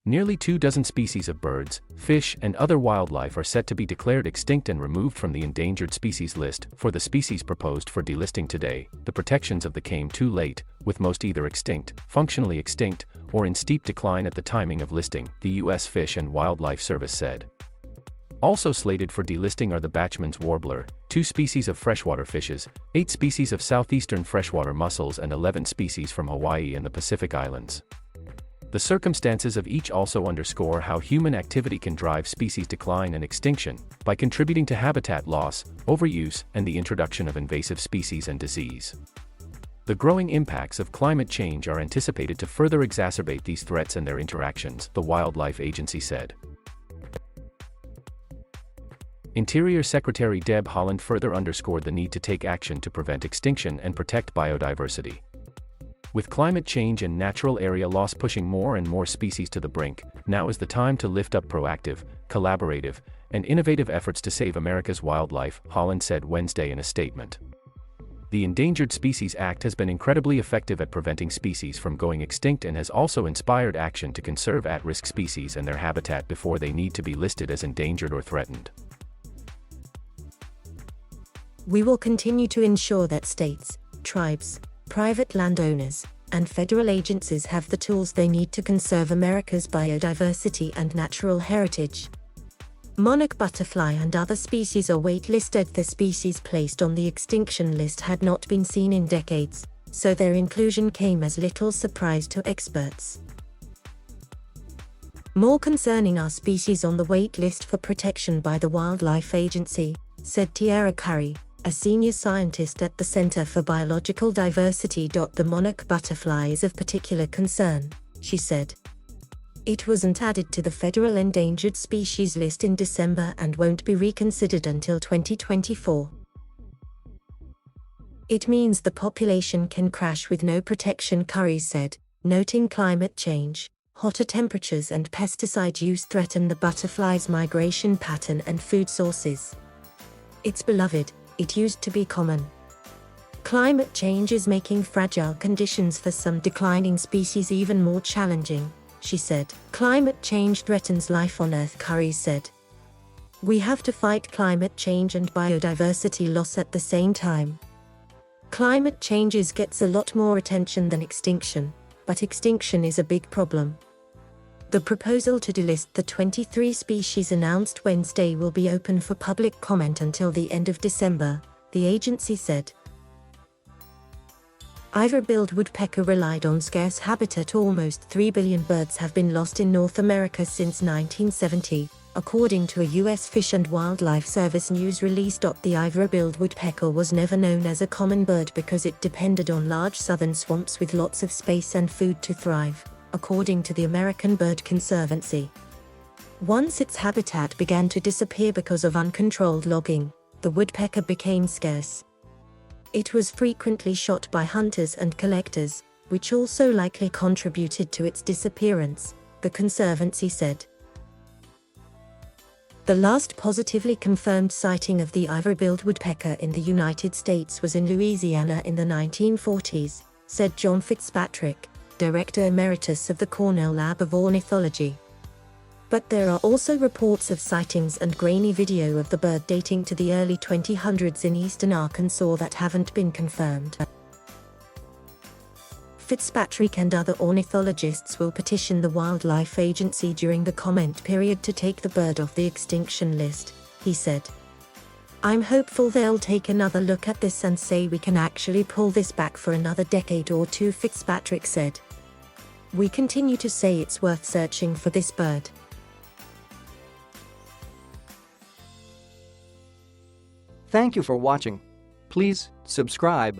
Nearly 24 species of birds, fish, and other wildlife are set to be declared extinct and removed from the endangered species list. For the species proposed for delisting today, the protections of the came too late, with most either extinct, functionally extinct, or in steep decline at the timing of listing, the U.S. Fish and Wildlife Service said. Also slated for delisting are the Bachman's warbler, 2 species of freshwater fishes, 8 species of southeastern freshwater mussels, and 11 species from Hawaii and the Pacific Islands. The circumstances of each also underscore how human activity can drive species decline and extinction, by contributing to habitat loss, overuse, and the introduction of invasive species and disease. The growing impacts of climate change are anticipated to further exacerbate these threats and their interactions, the Wildlife Agency said. Interior Secretary Deb Haaland further underscored the need to take action to prevent extinction and protect biodiversity. With climate change and natural area loss pushing more and more species to the brink, now is the time to lift up proactive, collaborative, and innovative efforts to save America's wildlife, Haaland said Wednesday in a statement. The Endangered Species Act has been incredibly effective at preventing species from going extinct and has also inspired action to conserve at-risk species and their habitat before they need to be listed as endangered or threatened. We will continue to ensure that states, tribes, private landowners, and federal agencies have the tools they need to conserve America's biodiversity and natural heritage. Monarch butterfly and other species are waitlisted. The species placed on the extinction list had not been seen in decades, so their inclusion came as little surprise to experts. More concerning are species on the wait list for protection by the Wildlife Agency, said Tiara Curry, a senior scientist at the Center for Biological Diversity. The monarch butterfly is of particular concern, she said. It wasn't added to the federal endangered species list in December and won't be reconsidered until 2024. It means the population can crash with no protection, Curry said, noting climate change, hotter temperatures and pesticide use threaten the butterfly's migration pattern and food sources. It's beloved. It used to be common. Climate change is making fragile conditions for some declining species even more challenging, she said. Climate change threatens life on Earth, Curry said. We have to fight climate change and biodiversity loss at the same time. Climate change gets a lot more attention than extinction, but extinction is a big problem. The proposal to delist the 23 species announced Wednesday will be open for public comment until the end of December, the agency said. Ivory-billed woodpecker relied on scarce habitat. Almost 3 billion birds have been lost in North America since 1970, according to a U.S. Fish and Wildlife Service news release. The ivory-billed woodpecker was never known as a common bird because it depended on large southern swamps with lots of space and food to thrive, according to the American Bird Conservancy. Once its habitat began to disappear because of uncontrolled logging, the woodpecker became scarce. It was frequently shot by hunters and collectors, which also likely contributed to its disappearance, the Conservancy said. The last positively confirmed sighting of the ivory-billed woodpecker in the United States was in Louisiana in the 1940s, said John Fitzpatrick, Director Emeritus of the Cornell Lab of Ornithology. But there are also reports of sightings and grainy video of the bird dating to the early 2000s in eastern Arkansas that haven't been confirmed. Fitzpatrick and other ornithologists will petition the Wildlife Agency during the comment period to take the bird off the extinction list, he said. I'm hopeful they'll take another look at this and say we can actually pull this back for another decade or two, Fitzpatrick said. We continue to say it's worth searching for this bird. Thank you for watching. Please subscribe